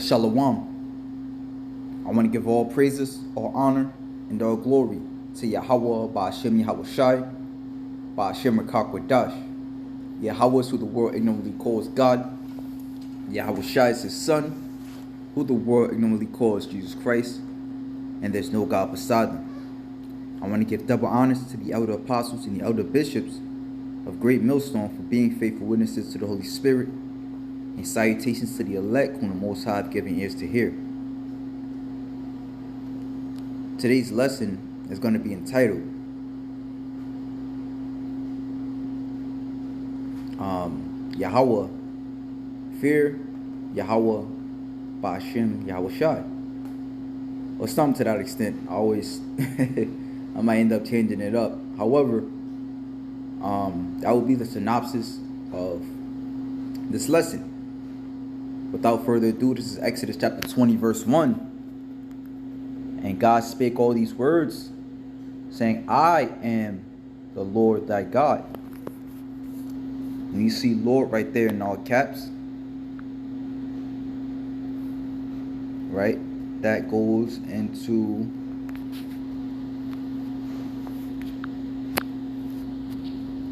Shalom. I want to give all praises, all honor, and all glory to Yahweh, Ba'ashem Yahweh Shai, Ba'ashem Rakakwadash. Yahweh is who the world ignorantly calls God. Yahweh Shai is his son, who the world ignorantly calls Jesus Christ, and there's no God beside him. I want to give double honors to the elder apostles and the elder bishops of Great Millstone for being faithful witnesses to the Holy Spirit, and salutations to the elect whom the Most High have given ears to hear. Today's lesson is going to be entitled Yahweh, Fear Yahweh, Ba'ashem Yahweh Shai, or something to that extent. I might end up changing it up. However, that will be the synopsis of this lesson. Without further ado, this is Exodus chapter 20, verse 1. And God spake all these words, saying, I am the Lord thy God. And you see Lord right there in all caps. Right? That goes into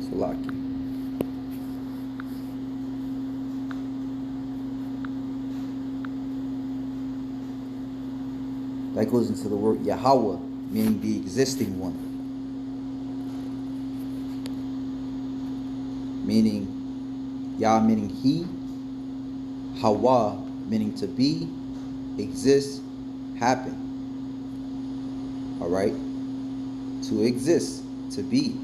Salaki. That goes into the word Yahweh, meaning the existing one. Meaning, Yah meaning he, Hawa meaning to be, exist, happen. Alright? To exist, to be.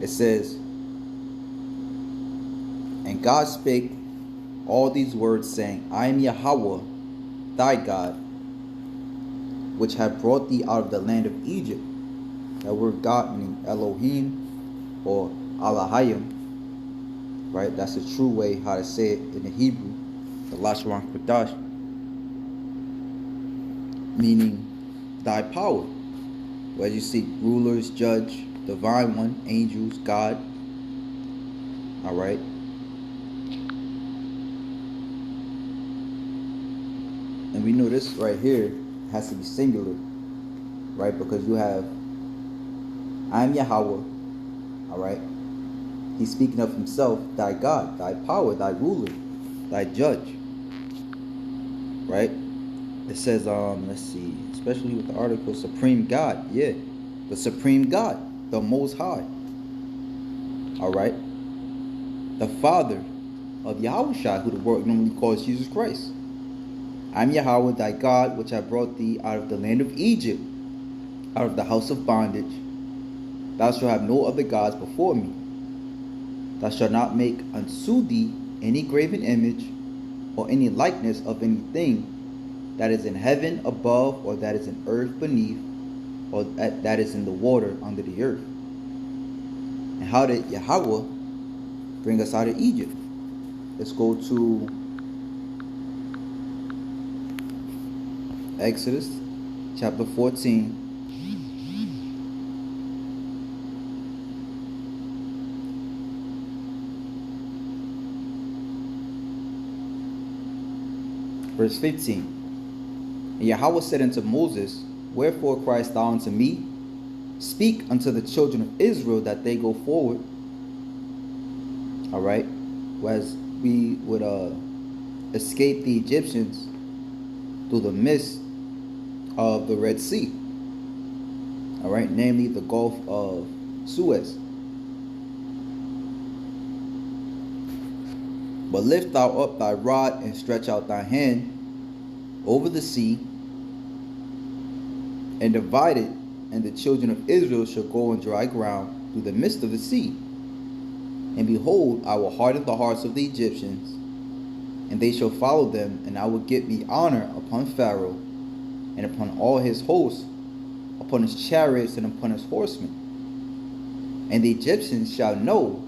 It says, and God spake all these words, saying, I am Yahweh, thy God, which have brought thee out of the land of Egypt. That word God meaning Elohim or Allahayim. Right? That's the true way how to say it in the Hebrew. The Lashon Kodash. Meaning thy power. Where you see rulers, judge, divine one, angels, God. Alright. And we know this right here has to be singular, right? Because you have, I am Yahweh, all right? He's speaking of himself, thy God, thy power, thy ruler, thy judge, right? It says, let's see, especially with the article, Supreme God, yeah, the Supreme God, the Most High, all right? The Father of Yahweh Shai, who the world normally calls Jesus Christ. I am Yahweh thy God, which I brought thee out of the land of Egypt, out of the house of bondage. Thou shalt have no other gods before me. Thou shalt not make unto thee any graven image, or any likeness of anything that is in heaven above, or that is in earth beneath, or that is in the water under the earth. And how did Yahweh bring us out of Egypt? Let's go to Exodus chapter 14. Verse 15. And Yahweh said unto Moses, wherefore criest thou unto me? Speak unto the children of Israel that they go forward. Alright. As we would escape the Egyptians through the midst of the Red Sea, all right, namely the Gulf of Suez. But lift thou up thy rod and stretch out thy hand over the sea and divide it, and the children of Israel shall go on dry ground through the midst of the sea. And behold, I will harden the hearts of the Egyptians, and they shall follow them, and I will give me honor upon Pharaoh, and upon all his hosts, upon his chariots, and upon his horsemen. And the Egyptians shall know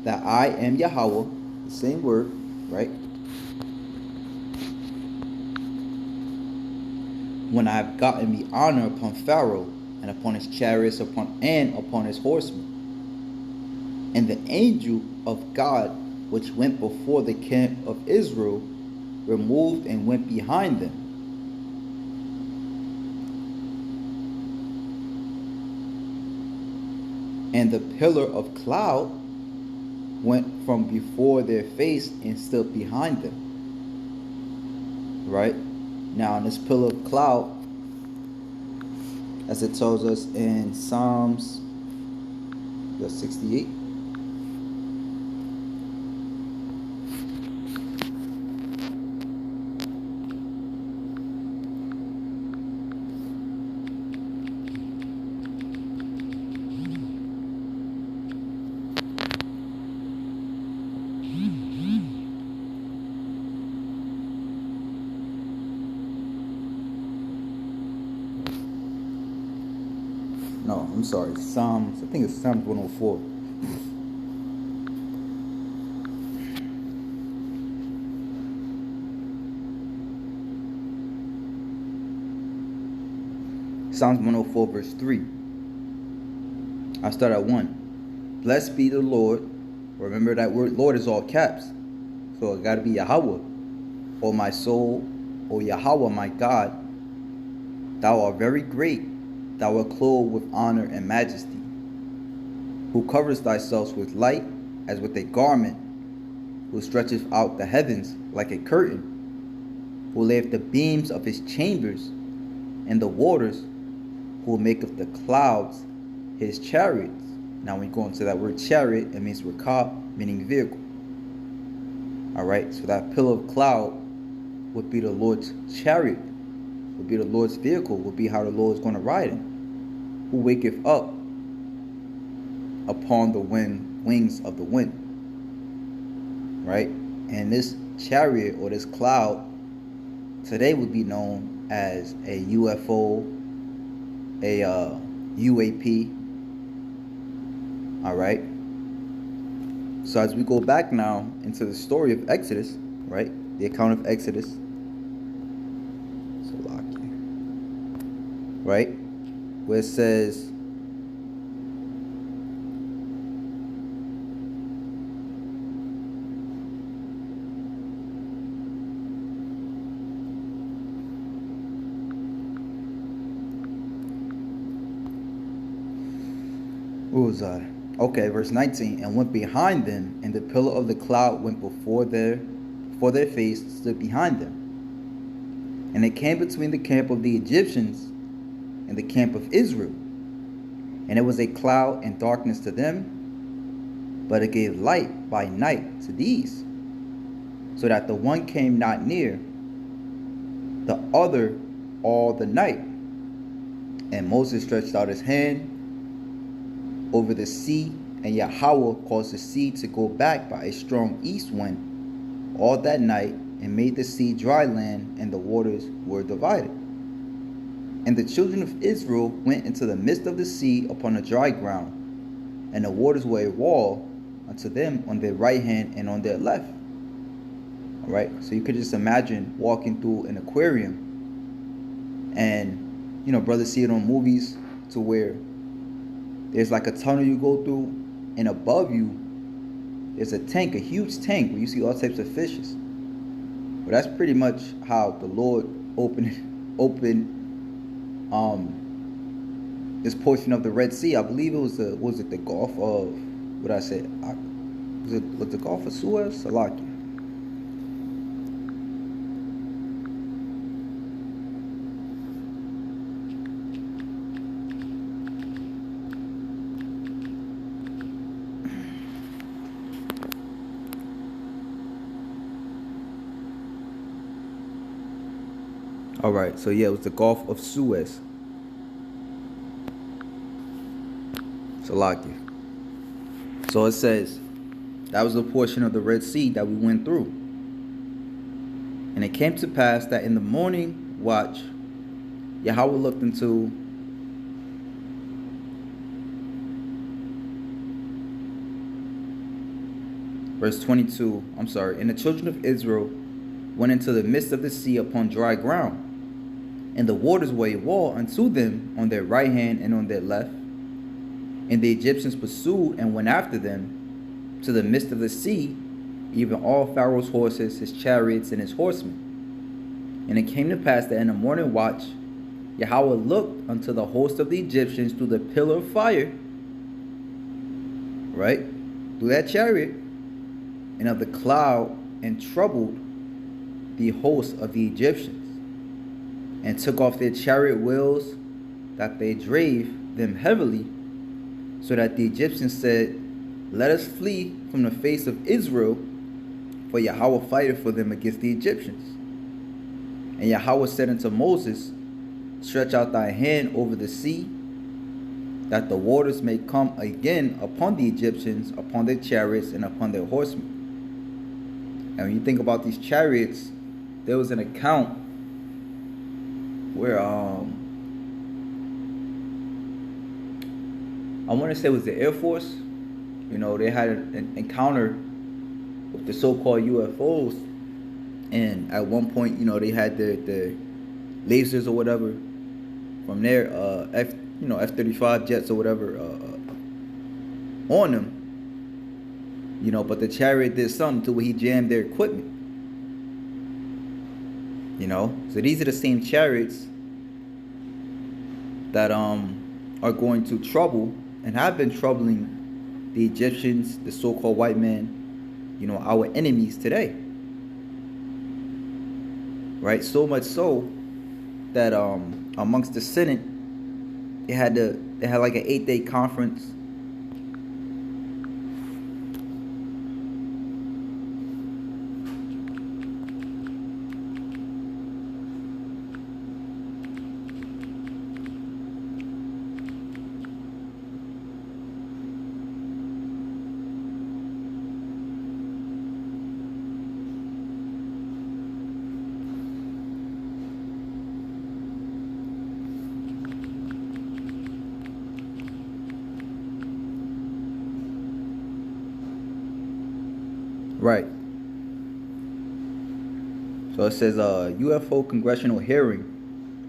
that I am Yahweh, the same word, right? When I have gotten me honor upon Pharaoh, and upon his chariots, and upon his horsemen. And the angel of God, which went before the camp of Israel, removed and went behind them. And the pillar of cloud went from before their face and stood behind them. Right? Now, in this pillar of cloud, as it tells us in Psalms 68. No, I'm sorry. Psalms, I think it's Psalms 104. Psalms 104 verse 3. I start at 1. Blessed be the Lord. Remember that word Lord is all caps. So it got to be Yahweh. O my soul, O Yahweh my God, thou art very great. Thou art clothed with honor and majesty, who covers thyself with light as with a garment, who stretcheth out the heavens like a curtain, who layeth the beams of his chambers, and the waters, who maketh the clouds his chariots. Now when you go into that word chariot, it means rakab, meaning vehicle. Alright, so that pillar of cloud would be the Lord's chariot, would be the Lord's vehicle, would be how the Lord is going to ride him. Who waketh up upon the wings of the wind. Right? And this chariot or this cloud today would be known as a UFO, a UAP. Alright? So as we go back now into the story of Exodus, right? The account of Exodus. Right? Where it says, what was I? Okay, verse 19. And went behind them, and the pillar of the cloud went before their face, stood behind them. And it came between the camp of the Egyptians and the camp of Israel. And it was a cloud and darkness to them, but it gave light by night to these, so that the one came not near the other all the night. And Moses stretched out his hand over the sea, and Yahweh caused the sea to go back by a strong east wind all that night, and made the sea dry land, and the waters were divided. And the children of Israel went into the midst of the sea upon a dry ground, and the waters were a wall unto them on their right hand and on their left. Alright, so you could just imagine walking through an aquarium, and brothers see it on movies to where there's like a tunnel you go through, and above you there's a tank, a huge tank where you see all types of fishes. But that's pretty much how the Lord opened this portion of the Red Sea. I believe it was the Gulf of, what I said, was the Gulf of Suez? Salaki. Alright, so yeah, it was the Gulf of Suez. Salaki. So it says, that was the portion of the Red Sea that we went through. And it came to pass that in the morning watch, Yahweh looked into verse 22, I'm sorry. And the children of Israel went into the midst of the sea upon dry ground, and the waters were a wall unto them on their right hand and on their left. And the Egyptians pursued and went after them, to the midst of the sea, even all Pharaoh's horses, his chariots, and his horsemen. And it came to pass that in the morning watch, Yahweh looked unto the host of the Egyptians through the pillar of fire, right, through that chariot, and of the cloud, and troubled the host of the Egyptians, and took off their chariot wheels, that they drave them heavily, so that the Egyptians said, Let us flee from the face of Israel, for Yahweh fighteth for them against the Egyptians. And Yahweh said unto Moses, Stretch out thy hand over the sea, that the waters may come again upon the Egyptians, upon their chariots, and upon their horsemen. And when you think about these chariots, there was an account where I want to say it was the Air Force. You know, they had an encounter with the so-called UFOs, and at one point, you know, they had the lasers or whatever from their F-35 jets or whatever on them. You know, but the chariot did something to where he jammed their equipment. You know, so these are the same chariots that are going to trouble and have been troubling the Egyptians, the so-called white man, you know, our enemies today. Right? So much so that amongst the Senate, they had like an 8-day conference. Right. So it says UFO congressional hearing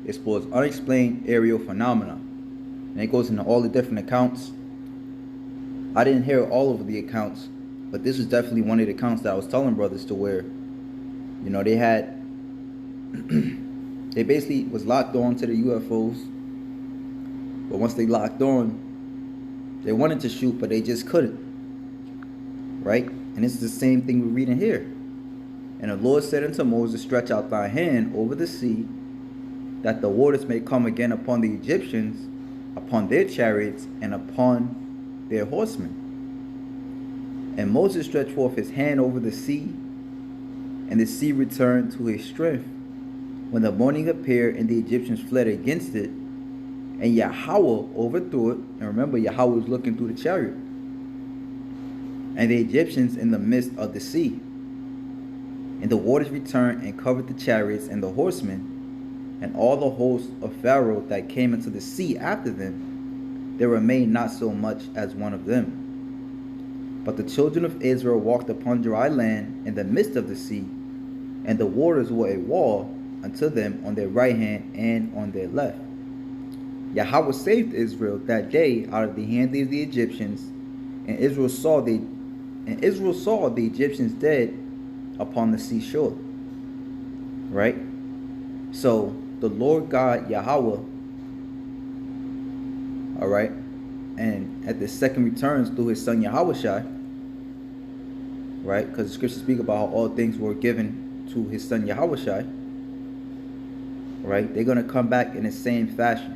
explores unexplained aerial phenomena. And it goes into all the different accounts. I didn't hear all of the accounts, but this was definitely one of the accounts that I was telling brothers to where, you know, they had they basically was locked on to the UFOs. But once they locked on, they wanted to shoot, but they just couldn't. Right? And this is the same thing we're reading here. And the Lord said unto Moses, Stretch out thy hand over the sea, that the waters may come again upon the Egyptians, upon their chariots, and upon their horsemen. And Moses stretched forth his hand over the sea, and the sea returned to his strength. When the morning appeared, and the Egyptians fled against it, and Yahweh overthrew it. And remember, Yahweh was looking through the chariot. And the Egyptians in the midst of the sea. And the waters returned and covered the chariots and the horsemen, and all the hosts of Pharaoh that came into the sea after them. There remained not so much as one of them. But the children of Israel walked upon dry land in the midst of the sea, and the waters were a wall unto them on their right hand and on their left. Yahweh saved Israel that day out of the hand of the Egyptians, and Israel saw the Egyptians dead upon the seashore. Right? So the Lord God Yahweh, all right, and at the second returns through his son Yahushua, right? Because the scriptures speak about how all things were given to his son Yahushua, right? They're going to come back in the same fashion.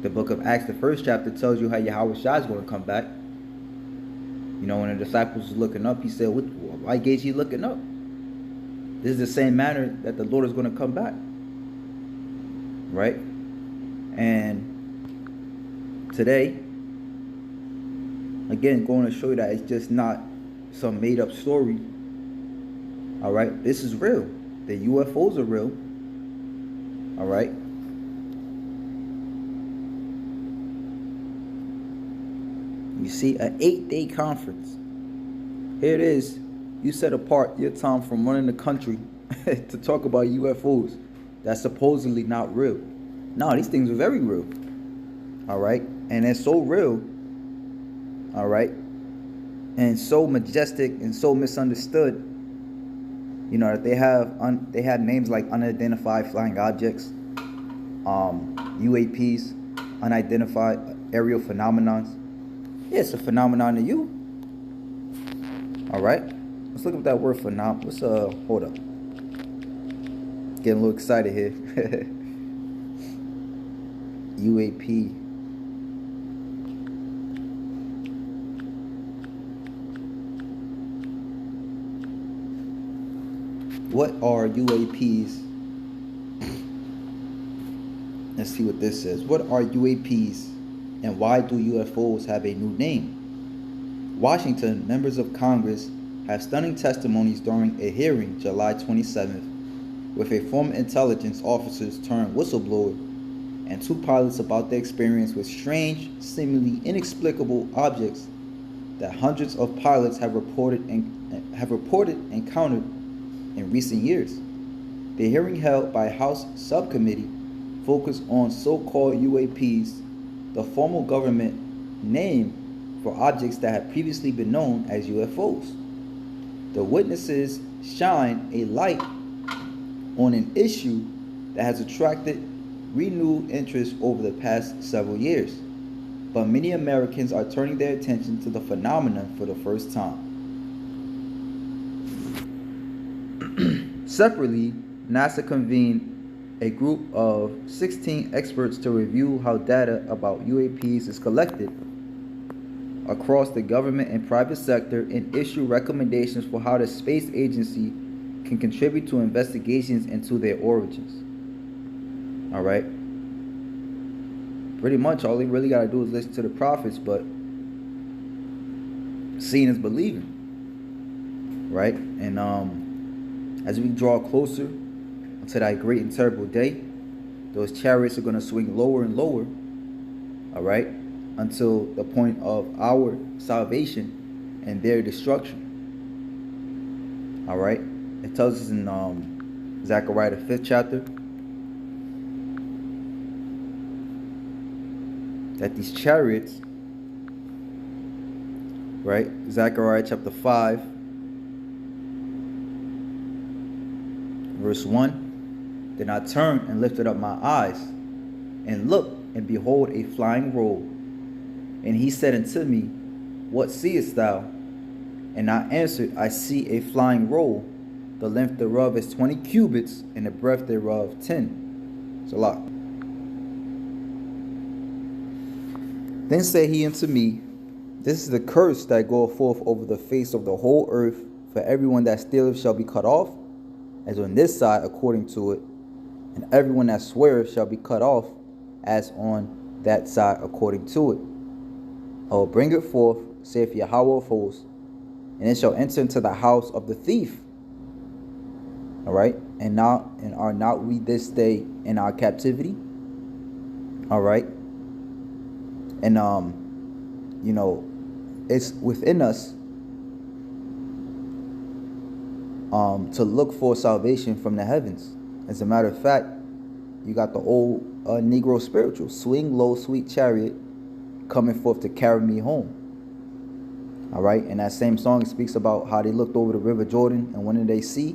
The book of Acts, the first chapter, tells you how Yahushua is going to come back. You know, when the disciples was looking up, he said, why gauge you looking up? This is the same manner that the Lord is going to come back. Right? And today, again, going to show you that it's just not some made up story. All right? This is real. The UFOs are real. All right? You see, an 8-day conference. Here it is. You set apart your time from running the country to talk about UFOs that's supposedly not real. No, these things are very real. All right? And they're so real, all right, and so majestic and so misunderstood, that they have names like unidentified flying objects, UAPs, unidentified aerial phenomenons. Yeah, it's a phenomenon to you. All right, let's look up that word phenomenon. Let's hold up. Getting a little excited here. UAP. What are UAPs? Let's see what this says. What are UAPs and why do UFOs have a new name? Washington, members of Congress have stunning testimonies during a hearing July 27th with a former intelligence officer turned whistleblower and two pilots about their experience with strange, seemingly inexplicable objects that hundreds of pilots have reported encountered in recent years. The hearing held by House Subcommittee focused on so-called UAPs, the formal government name for objects that had previously been known as UFOs. The witnesses shine a light on an issue that has attracted renewed interest over the past several years, but many Americans are turning their attention to the phenomenon for the first time. Separately, NASA convened a group of 16 experts to review how data about UAPs is collected across the government and private sector and issue recommendations for how the space agency can contribute to investigations into their origins. All right. Pretty much all they really got to do is listen to the prophets, but seeing is believing. Right? And as we draw closer to that great and terrible day, those chariots are going to swing lower and lower, all right, until the point of our salvation and their destruction. All right, it tells us in Zechariah the 5th chapter that these chariots, right, Zechariah chapter 5 verse 1, then I turned and lifted up my eyes, and looked, and behold, a flying roll. And he said unto me, What seest thou? And I answered, I see a flying roll. The length thereof is 20 cubits, and the breadth thereof 10. It's a lot. Then said he unto me, This is the curse that goeth forth over the face of the whole earth, for everyone that stealeth shall be cut off, as on this side according to it, and everyone that sweareth shall be cut off, as on that side according to it. I will bring it forth, saith Yahweh of hosts, and it shall enter into the house of the thief. All right, and are not we this day in our captivity? All right, and it's within us to look for salvation from the heavens. As a matter of fact, you got the old Negro spiritual, swing low, sweet chariot, coming forth to carry me home. All right, and that same song speaks about how they looked over the river Jordan, and what did they see?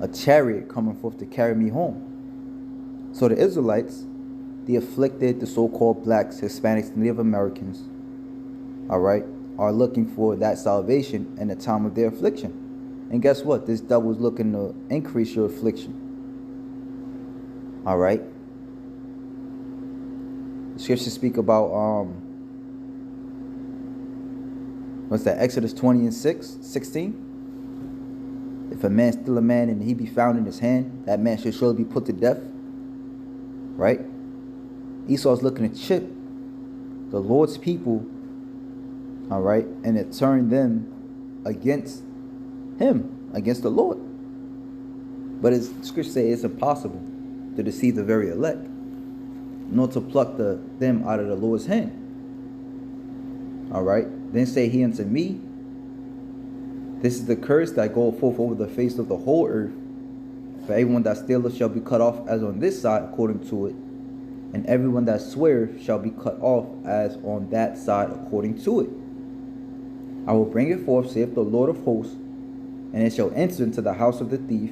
A chariot coming forth to carry me home. So the Israelites, the afflicted, the so-called blacks, Hispanics, Native Americans, all right, are looking for that salvation in the time of their affliction. And guess what? This devil is looking to increase your affliction. All right. The scriptures speak about what's that? Exodus 20 and 16. If a man steal a man and he be found in his hand, that man should surely be put to death. Right? Esau's looking to chip the Lord's people, all right, and it turned them against him, against the Lord. But as scripture says, it's impossible to deceive the very elect, nor to pluck them out of the Lord's hand. All right. Then say he unto me, This is the curse that goeth forth over the face of the whole earth. For everyone that stealeth shall be cut off as on this side according to it, and everyone that sweareth shall be cut off as on that side according to it. I will bring it forth, saith the Lord of hosts, and it shall enter into the house of the thief,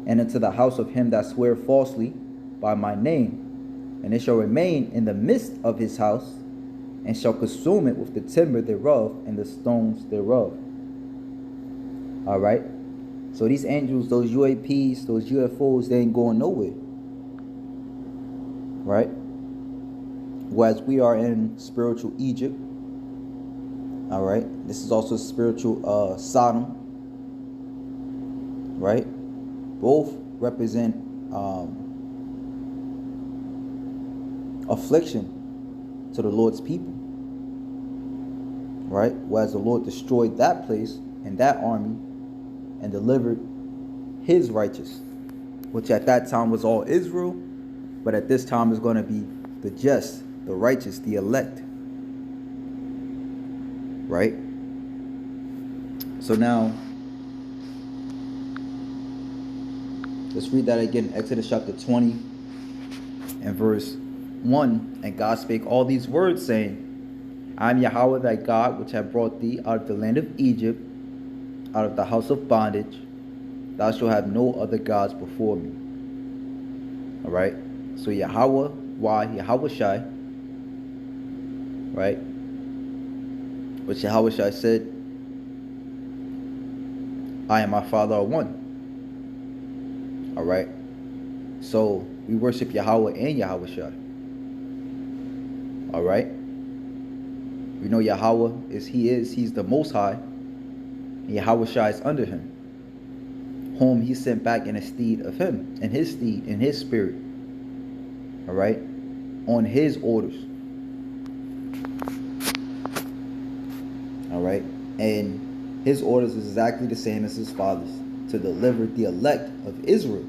and into the house of him that sweareth falsely by my name, and it shall remain in the midst of his house, and shall consume it with the timber thereof and the stones thereof. All right. So these angels, those UAPs, those UFOs, they ain't going nowhere. Right? Whereas we are in spiritual Egypt. All right. This is also spiritual Sodom. Right? Both represent affliction to the Lord's people. Right? Whereas the Lord destroyed that place and that army and delivered his righteous, which at that time was all Israel, but at this time is going to be the just, the righteous, the elect. Right? So now, let's read that again. Exodus chapter 20 and verse 1. And God spake all these words, saying, I am Yahweh thy God, which have brought thee out of the land of Egypt, out of the house of bondage. Thou shalt have no other gods before me. All right. So Yahweh, why? Yahweh Shai. Right. Which Yahweh Shai said, I and my Father are one. All right. So we worship Yahweh and Yahweh Shai. All right. We know Yahweh he's the Most High, and Yahweh Shai is under him, whom he sent back in a steed of him, in his steed, in his spirit. All right, on his orders. All right, and his orders is exactly the same as his father's, to deliver the elect of Israel.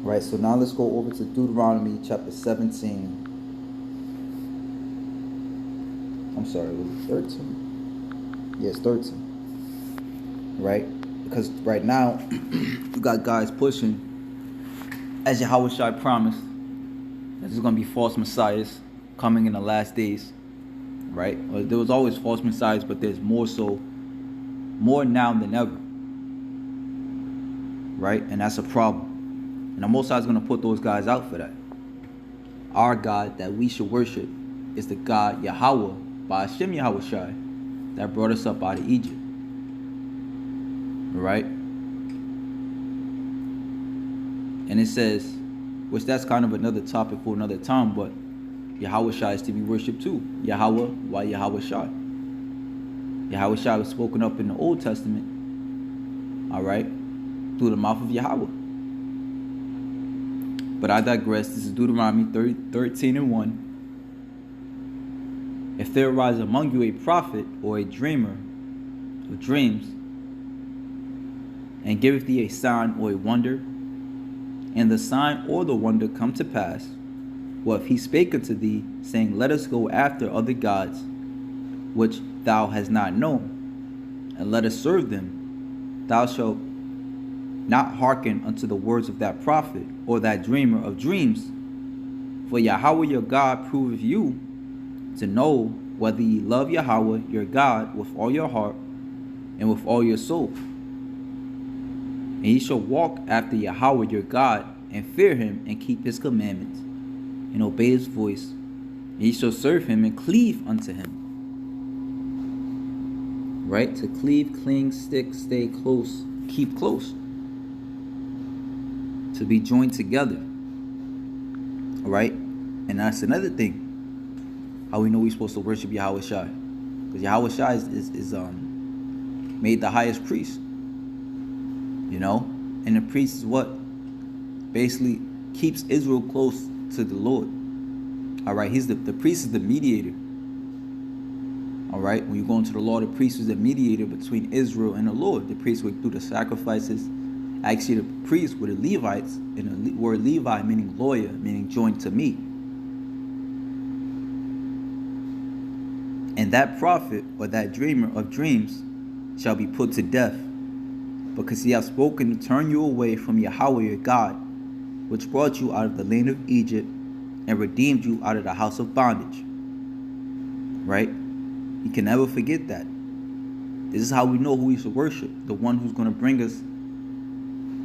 All right, so now let's go over to Deuteronomy chapter 17. I'm sorry, was it 13? Yes, 13. Right? Because right now, you got guys pushing, as Yahweh Shai promised, that there's going to be false messiahs coming in the last days. Right? Well, there was always false messiahs, but there's more now than ever. Right? And that's a problem. And the Most High is going to put those guys out for that. Our God that we should worship is the God Yahweh, by Hashem Yahweh Shai, that brought us up out of Egypt. Right? And it says, which that's kind of another topic for another time, but Yahweh Shai is to be worshipped too. Yahweh, why Yahweh Shai? Yahweh Shai was spoken up in the Old Testament, all right, through the mouth of Yahweh. But I digress. This is Deuteronomy 13 and 1. If there arise among you a prophet or a dreamer of dreams, and giveth thee a sign or a wonder, and the sign or the wonder come to pass, or if he spake unto thee, saying, Let us go after other gods, which thou hast not known, and let us serve them, thou shalt not hearken unto the words of that prophet or that dreamer of dreams. For Yahweh your God proveth you to know whether ye love Yahweh your God with all your heart and with all your soul. And ye shall walk after Yahweh your God, and fear him, and keep his commandments, and obey his voice. And ye shall serve him, and cleave unto him. Right? To cleave, cling, stick, stay close, keep close. To be joined together. Alright? And that's another thing. How we know we're supposed to worship Yahweh Shai. Because Yahweh Shai is made the highest priest. You know? And the priest is what? Basically keeps Israel close to the Lord. Alright? The priest is the mediator. Alright? When you go into the law, the priest is the mediator between Israel and the Lord. The priest would do the sacrifices. Actually, the priest were the Levites. And the word Levi meaning lawyer, meaning joined to me. And that prophet or that dreamer of dreams shall be put to death, because he hath spoken to turn you away from Yahweh your God, which brought you out of the land of Egypt and redeemed you out of the house of bondage. Right? We can never forget that. This is how we know who we should worship. The one who's going to bring us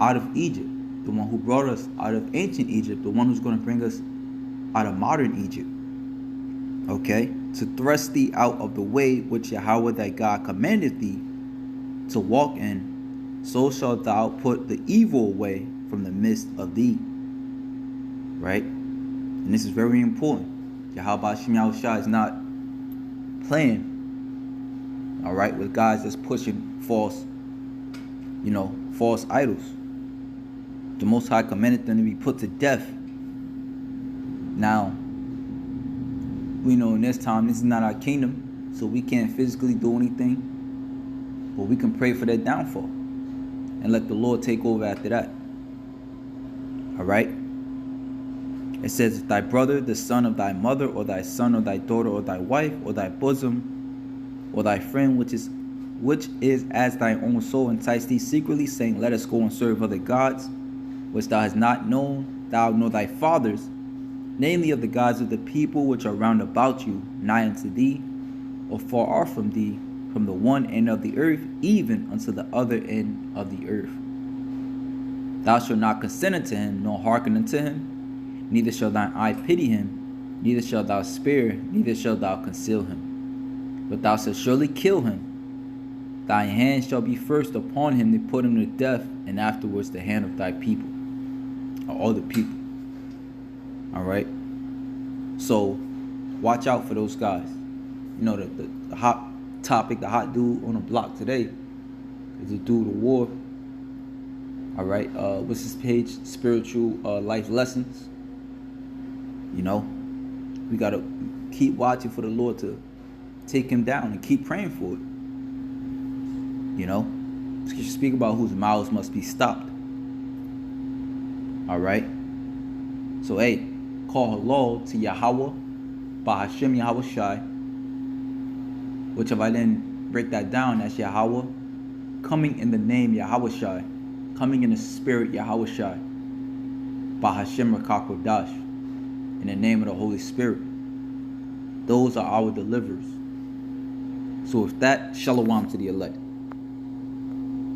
out of Egypt. The one who brought us out of ancient Egypt. The one who's going to bring us out of modern Egypt. Okay? To thrust thee out of the way which Yahweh thy God commanded thee to walk in, so shalt thou put the evil away from the midst of thee. Right? And this is very important. Yahweh Shem Yahushua is not playing, all right, with guys that's pushing false idols. The Most High commanded them to be put to death. Now, we know in this time, this is not our kingdom, so we can't physically do anything, but we can pray for their downfall and let the Lord take over after that. All right? It says, thy brother, the son of thy mother, or thy son, or thy daughter, or thy wife, or thy bosom, or thy friend, which is as thy own soul, entice thee secretly, saying, let us go and serve other gods, which thou hast not known, thou nor thy fathers, namely of the gods of the people which are round about you, nigh unto thee, or far off from thee, from the one end of the earth, even unto the other end of the earth. Thou shalt not consent unto him, nor hearken unto him, neither shall thine eye pity him, neither shalt thou spare, neither shalt thou conceal him. But thou shalt surely kill him. Thy hand shall be first upon him to put him to death, and afterwards the hand of thy people, or other people. All right? So, watch out for those guys. You know, the hot topic, the hot dude on the block today is a dude of war. All right? What's his page? Spiritual life lessons. You know, we got to keep watching for the Lord to take him down and keep praying for it. You know, scripture speak about whose mouths must be stopped. All right. So, hey, call halal to Yahweh, by Hashem Yahushai, which if I didn't break that down, that's Yahweh, coming in the name Yahushai, coming in the spirit Yahushai, by Hashem Rakakodash, in the name of the Holy Spirit. Those are our deliverers. So with that, shalom to the elect.